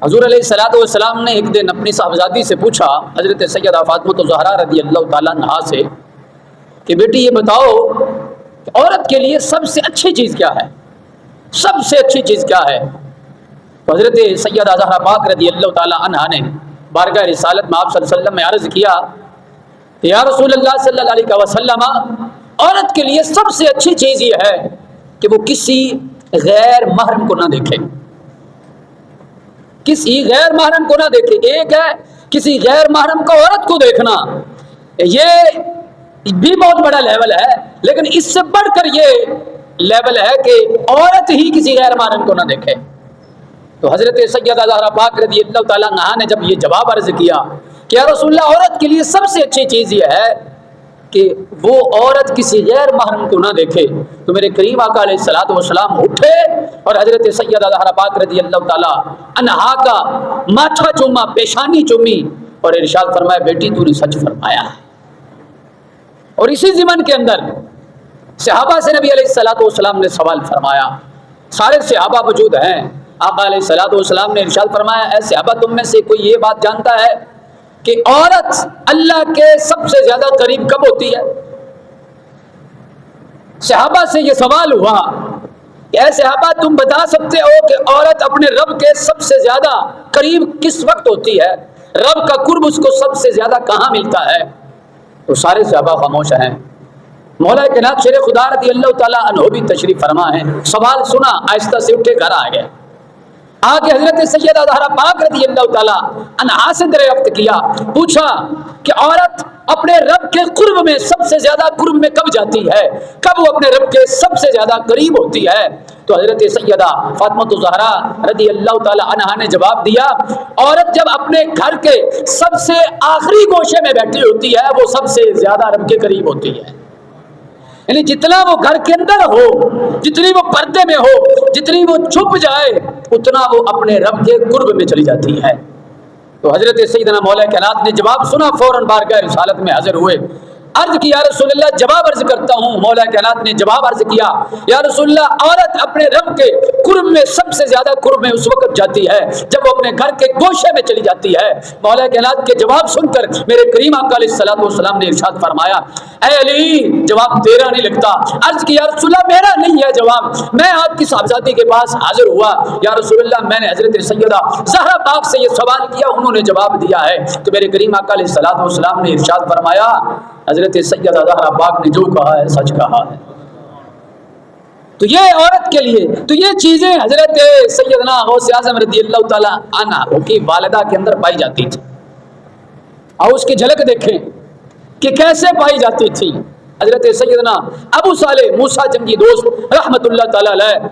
حضور علیہ الصلوۃ والسلام نے ایک دن اپنی صاحبزادی سے پوچھا، حضرت سیدہ فاطمہ الزہرا رضی اللہ تعالیٰ عنہا سے، کہ بیٹی یہ بتاؤ کہ عورت کے لیے سب سے اچھی چیز کیا ہے، سب سے اچھی چیز کیا ہے؟ تو حضرت سیدہ زہرا پاک رضی اللہ تعالیٰ عنہا نے بارگاہ رسالت میں آپ صلی اللہ علیہ وسلم میں عرض کیا کہ یا رسول اللہ صلی اللہ علیہ وسلم، عورت کے لیے سب سے اچھی چیز یہ ہے کہ وہ کسی غیر محرم کو نہ دیکھے، کسی غیر محرم کو نہ دیکھے۔ ایک ہے کسی غیر محرم کو عورت کو دیکھنا، یہ بھی بہت بڑا لیول ہے، لیکن اس سے بڑھ کر یہ لیول ہے کہ عورت ہی کسی غیر محرم کو نہ دیکھے۔ تو حضرت سیدہ زہرا پاک رضی اللہ تعالیٰ عنہا نے جب یہ جواب عرض کیا کہ یا رسول اللہ، عورت کے لیے سب سے اچھی چیز یہ ہے کہ وہ عورت کسی غیر محرم کو نہ دیکھے، تو میرے کریم آقا علیہ الصلوۃ والسلام اٹھے اور حضرت سیدہ زہرا پاک رضی اللہ تعالیٰ عنہا کا ماتھا چوما، پیشانی چومی اور ارشاد فرمایا بیٹی تو نے سچ فرمایا ہے۔ اور اسی ضمن کے اندر صحابہ سے نبی علیہ الصلوۃ والسلام نے سوال فرمایا، سارے صحابہ موجود ہیں، آقا علیہ الصلوۃ والسلام نے ارشاد فرمایا اے صحابہ تم میں سے کوئی یہ بات جانتا ہے کہ عورت اللہ کے سب سے زیادہ قریب کب ہوتی ہے؟ صحابہ سے یہ سوال ہوا کہ اے صحابہ تم بتا سکتے ہو کہ عورت اپنے رب کے سب سے زیادہ قریب کس وقت ہوتی ہے، رب کا قرب اس کو سب سے زیادہ کہاں ملتا ہے؟ تو سارے صحابہ خاموش ہیں۔ مولا کائنات شیر خدا رضی اللہ تعالیٰ عنہ بھی تشریف فرما ہے، سوال سنا، آہستہ سے اٹھے گھر آ گئے، آگے حضرت سیدہ زہرا پاک رضی اللہ تعالیٰ عنہا سے دریافت کیا، پوچھا کہ عورت اپنے رب کے قرب میں سب سے زیادہ قرب میں کب جاتی ہے، کب وہ اپنے رب کے سب سے زیادہ قریب ہوتی ہے؟ تو حضرت سیدہ فاطمہ الزہرا رضی اللہ تعالیٰ عنہا نے جواب دیا عورت جب اپنے گھر کے سب سے آخری گوشے میں بیٹھی ہوتی ہے وہ سب سے زیادہ رب کے قریب ہوتی ہے، یعنی جتنا وہ گھر کے اندر ہو، جتنی وہ پردے میں ہو، جتنی وہ چھپ جائے، اتنا وہ اپنے رب کے قرب میں چلی جاتی ہے۔ تو حضرت سیدنا مولا کائنات نے جواب سنا، فوراً بارگاہ رسالت میں حاضر ہوئے، عرض کیا یا رسول اللہ جواب عرض کرتا ہوں۔ مولا کائنات نے جواب عرض کیا یا رسول اللہ عورت اپنے رب کے قرب میں سب سے زیادہ قرب میں اس وقت جاتی ہے جب وہ اپنے گھر کے گوشے میں چلی جاتی ہے۔ مولا کائنات کے جواب سن کر میرے کریم آقا علیہ الصلوۃ والسلام نے ارشاد فرمایا اے علی جواب تیرا نہیں لگتا۔ عرض کیا یا رسول اللہ میرا نہیں ہے جواب، میں آپ کی صاحبزادی کے پاس حاضر ہوا، یا رسول اللہ میں نے حضرت سیدہ زہرا پاک سے یہ سوال کیا، انہوں نے جواب دیا ہے۔ تو میرے کریم آقا علیہ الصلوۃ والسلام نے ارشاد فرمایا حضرت سیدہ زہرا پاک نے جو کہا ہے سچ کہا ہے۔ تو یہ عورت کے لیے تو یہ چیزیں حضرت سیدنا غوث اعظم رضی اللہ تعالیٰ عنہ کی والدہ کے اندر پائی جاتی تھی، اور اس کی جھلک دیکھیں کہ کیسے پائی جاتی تھی۔ حضرت سیدنا ابو صالح موسیٰ جنگی دوست رحمت اللہ تعالیٰ علیہ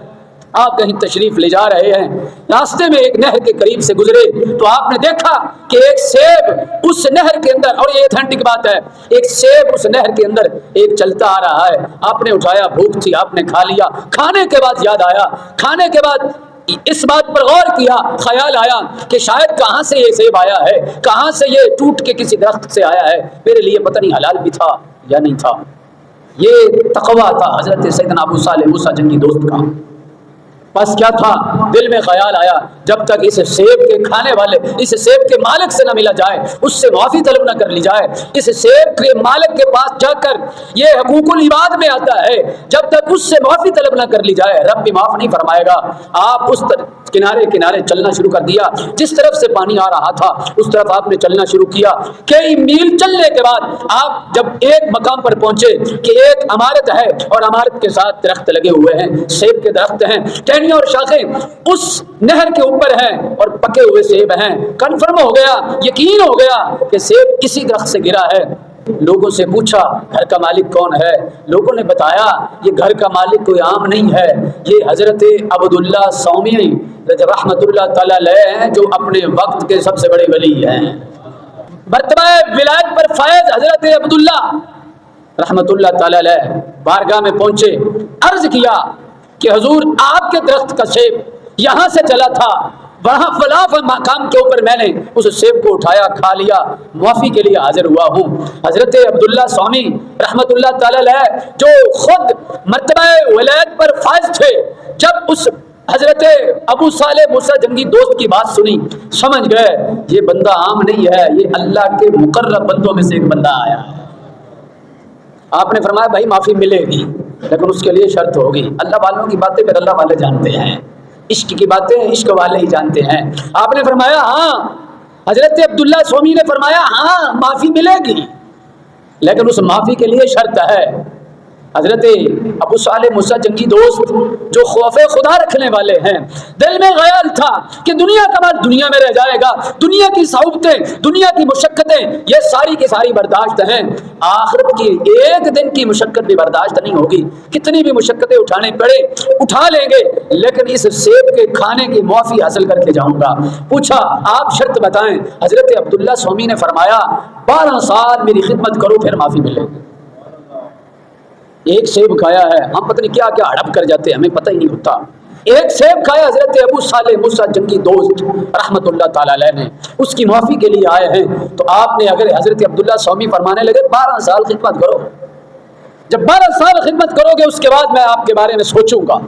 آپ کہیں تشریف لے جا رہے ہیں، راستے میں ایک نہر کے قریب سے گزرے تو آپ نے دیکھا کہ ایک سیب اس نہر کے اندر، اور یہ ایتھنٹک بات ہے، ایک سیب اس نہر کے اندر ایک چلتا آ رہا ہے، آپ نے اٹھایا، بھوک تھی آپ نے کھا لیا، کھانے کے بعد یاد آیا، کھانے کے بعد اس بات پر غور کیا، خیال آیا کہ شاید کہاں سے یہ سیب آیا ہے، کہاں سے یہ ٹوٹ کے کسی درخت سے آیا ہے، میرے لیے پتہ نہیں حلال بھی تھا یا نہیں تھا۔ یہ تقویٰ تھا حضرت سیدنا ابو صالح موسیٰ جنگی دوست کا۔ بس کیا تھا، دل میں خیال آیا جب تک اس سیب کے کھانے والے، اس سیب کے مالک سے نہ ملا جائے، اس سے معافی طلب نہ کر لی جائے، اس سیب کے مالک کے پاس جا کر یہ حقوق العباد میں آتا ہے، جب تک اس سے معافی طلب نہ کر لی جائے رب بھی معاف نہیں فرمائے گا۔ آپ اس کنارے کنارے چلنا شروع کر دیا، جس طرف سے پانی آ رہا تھا اس طرف آپ نے چلنا شروع کیا۔ کئی میل چلنے کے بعد آپ جب ایک مقام پر پہنچے کہ ایک عمارت ہے اور عمارت کے ساتھ درخت لگے ہوئے ہیں، سیب کے درخت ہیں، ٹہنیاں اور شاخیں اس نہر کے اوپر ہیں اور پکے ہوئے سیب ہیں۔ کنفرم ہو گیا، یقین ہو گیا کہ سیب اسی درخت سے گرا ہے۔ لوگوں سے پوچھا گھر کا مالک کون ہے، لوگوں نے بتایا یہ گھر کا مالک کوئی عام نہیں ہے، یہ حضرت عبداللہ سومی رحمت اللہ تعالیٰ علیہ ہیں جو اپنے وقت کے سب سے بڑے ولی ہیں۔ مرتبہ ولایت پر فائز حضرت عبداللہ رحمت اللہ تعالیٰ علیہ بارگاہ میں پہنچے، عرض کیا کہ حضور آپ کے درخت کا سیب یہاں سے چلا تھا، وہاں فلاں مقام کے اوپر میں نے اس سیب کو اٹھایا، کھا لیا، معافی کے لیے حاضر ہوا ہوں۔ حضرت عبداللہ سوامی رحمت اللہ تعالیٰ علیہ جو خود مرتبہ ولایت پر فائز تھے، جب اس حضرت ابو صالح موسیٰ جنگی دوست کی بات سنی، سمجھ گئے یہ بندہ عام نہیں ہے، یہ اللہ کے مقرب بندوں میں سے ایک بندہ آیا ہے۔ آپ نے فرمایا بھائی معافی ملے گی، لیکن اس کے لیے شرط ہوگی۔ اللہ والوں کی باتیں پھر اللہ والے جانتے ہیں، عشق کی باتیں عشق والے ہی جانتے ہیں۔ آپ نے فرمایا ہاں، حضرت عبداللہ سومی نے فرمایا ہاں معافی ملے گی، لیکن اس معافی کے لیے شرط ہے۔ حضرت ابو صالح موسیٰ جنگی دوست جو خوف خدا رکھنے والے ہیں، دل میں خیال تھا کہ دنیا کا مال دنیا میں رہ جائے گا، دنیا کی صعوبتیں، دنیا کی مشقتیں یہ ساری کی ساری برداشت ہیں، آخرت کی ایک دن کی مشقت بھی برداشت نہیں ہوگی، کتنی بھی مشقتیں اٹھانے پڑے اٹھا لیں گے، لیکن اس سیب کے کھانے کی معافی حاصل کر کے جاؤں گا۔ پوچھا آپ شرط بتائیں، حضرت عبداللہ سومی نے فرمایا 12 سال میری خدمت کرو پھر معافی ملے گی۔ ایک سیب کھایا ہے، ہم پتہ نہیں کیا کیا ہڑپ کر جاتے ہیں، ہمیں پتہ ہی نہیں ہوتا۔ ایک سیب کھایا حضرت ابو صالح موسیٰ جنگی دوست رحمت اللہ تعالی علیہ نے، اس کی معافی کے لیے آئے ہیں، تو آپ نے اگر حضرت عبداللہ سومی فرمانے لگے 12 سال خدمت کرو، جب 12 سال خدمت کرو گے اس کے بعد میں آپ کے بارے میں سوچوں گا۔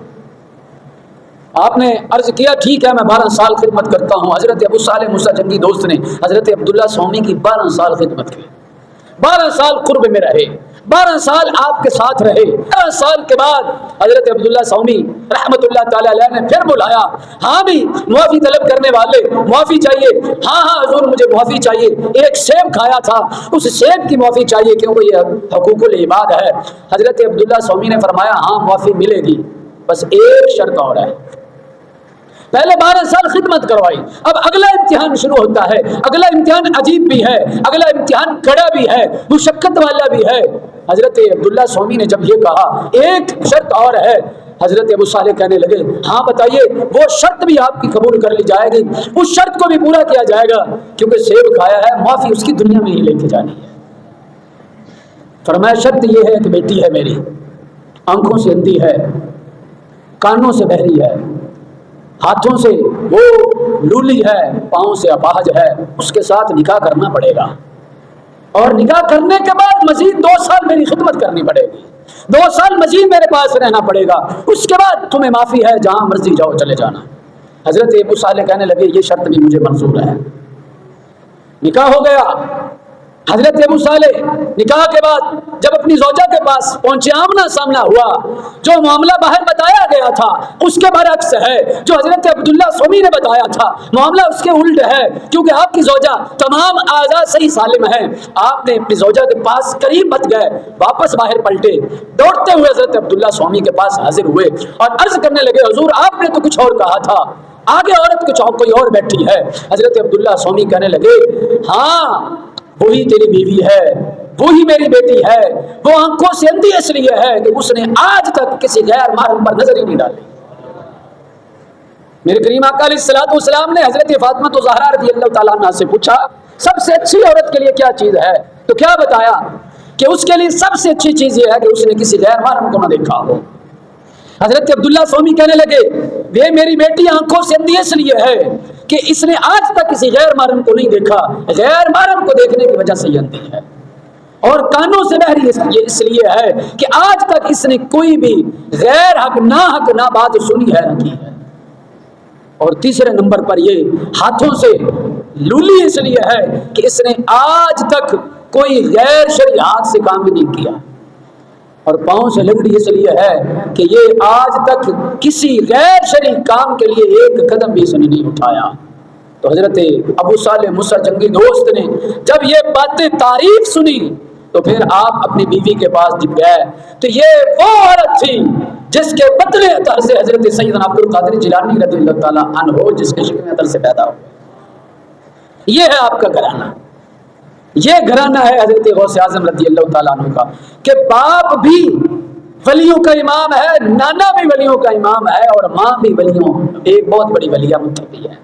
آپ نے عرض کیا ٹھیک ہے میں 12 سال خدمت کرتا ہوں۔ حضرت ابو صالح موسیٰ جنگی دوست نے حضرت عبداللہ سومی کی 12 سال خدمت کی، 12 سال قرب میں رہے، 12 سال آپ کے ساتھ رہے۔ 12 سال کے بعد حضرت عبداللہ سومی رحمت اللہ تعالی علیہ نے پھر بلایا، ہاں بھی معافی طلب کرنے والے معافی چاہیے، ہاں حضور مجھے معافی چاہیے، ایک سیب کھایا تھا اس سیب کی معافی چاہیے کیونکہ یہ حقوق العباد ہے۔ حضرت عبداللہ سومی نے فرمایا ہاں معافی ملے گی، بس ایک شرط اور ہے۔ پہلے 12 سال خدمت کروائی، اب اگلا امتحان شروع ہوتا ہے، اگلا امتحان عجیب بھی ہے، اگلا امتحان کڑا بھی ہے، مشقت والا بھی ہے۔ حضرت عبداللہ سومی نے جب یہ کہا ایک شرط اور ہے، حضرت ابو صالح کہنے لگے ہاں بتائیے، وہ شرط بھی آپ کی قبول کر لی جائے گی، اس شرط کو بھی پورا کیا جائے گا، کیونکہ سیب کھایا ہے معافی اس کی دنیا میں ہی لے کے جانی ہے۔ فرمایا شرط یہ ہے کہ بیٹی ہے میری، آنکھوں سے اندھی ہے، کانوں سے بہری ہے، ہاتھوں سے وہ لولی ہے، پاؤں سے اپاہج ہے، اس کے ساتھ نکاح کرنا پڑے گا، اور نکاح کرنے کے بعد مزید 2 سال میری خدمت کرنی پڑے گی، 2 سال مزید میرے پاس رہنا پڑے گا، اس کے بعد تمہیں معافی ہے، جہاں مرضی جاؤ چلے جانا۔ حضرت ابو صالح کہنے لگے یہ شرط بھی مجھے منظور ہے۔ نکاح ہو گیا۔ حضرت ابو صالح نکاح کے بعد جب اپنی زوجہ کے پاس پہنچے، آمنا سامنا ہوا، جو معاملہ باہر بتایا گیا تھا اس کے برعکس ہے، جو حضرت عبداللہ سومی نے بتایا تھا معاملہ اس کے الٹ ہے، کیونکہ آپ کی زوجہ تمام اعضاء صحیح سالم ہیں۔ آپ نے اپنی زوجہ کے پاس قریب مت گئے، واپس باہر پلٹے، دوڑتے ہوئے حضرت عبداللہ سومی کے پاس حاضر ہوئے اور عرض کرنے لگے حضور آپ نے تو کچھ اور کہا تھا، آگے عورت کچھ اور کوئی اور بیٹھی ہے۔ حضرت عبداللہ سومی کہنے لگے ہاں وہی تیری بیوی ہے، وہی میری بیٹی ہے، وہ آنکھوں سے اندھی اس لیے ہے کہ اس نے آج تک کسی غیر محرم پر نظر ہی نہیں ڈالی۔ میرے کریم آقا علیہ الصلوۃ والسلام نے حضرت فاطمہ زہرا رضی اللہ تعالیٰ عنہا سے پوچھا سب سے اچھی عورت کے لیے کیا چیز ہے، تو کیا بتایا کہ اس کے لیے سب سے اچھی چیز یہ ہے کہ اس نے کسی غیر محرم کو نہ دیکھا ہو۔ حضرت عبداللہ سومی کہنے لگے یہ میری بیٹی آنکھوں سے اندھی اس لیے ہے کہ اس نے آج تک کسی غیر محرم کو نہیں دیکھا، غیر محرم کو دیکھنے کی وجہ سے یہ اندھی ہے، اور کانوں سے بہری اس لیے ہے کہ آج تک اس نے کوئی بھی غیر حق نہ بات سنی ہے نہ کی ہے، اور تیسرے نمبر پر یہ ہاتھوں سے لولی اس لیے ہے کہ اس نے آج تک کوئی غیر شرعی ہاتھ سے کام بھی نہیں کیا، اور پاؤں سے لگڑی اس لیے ہے کہ یہ آج تک کسی غیر شرعی کام کے لیے ایک قدم بھی اس نے نہیں اٹھایا۔ تو حضرت ابو صالح موسیٰ جنگی دوست نے جب یہ باتیں تعریف سنی تو پھر آپ اپنی بیوی کے پاس جب گئے تو یہ وہ عورت تھی جس کے بدلے اثر سے حضرت سیدنا عبد القادر جیلانی رضی اللہ تعالیٰ عنہ جس کے شکم اثر سے پیدا ہوئے۔ یہ ہے آپ کا گھرانہ، یہ گھرانہ ہے حضرت غوث اعظم رضی اللہ تعالیٰ عنہ کا، کہ باپ بھی ولیوں کا امام ہے، نانا بھی ولیوں کا امام ہے، اور ماں بھی ولیوں ایک بہت بڑی ولیہ متقی ہے۔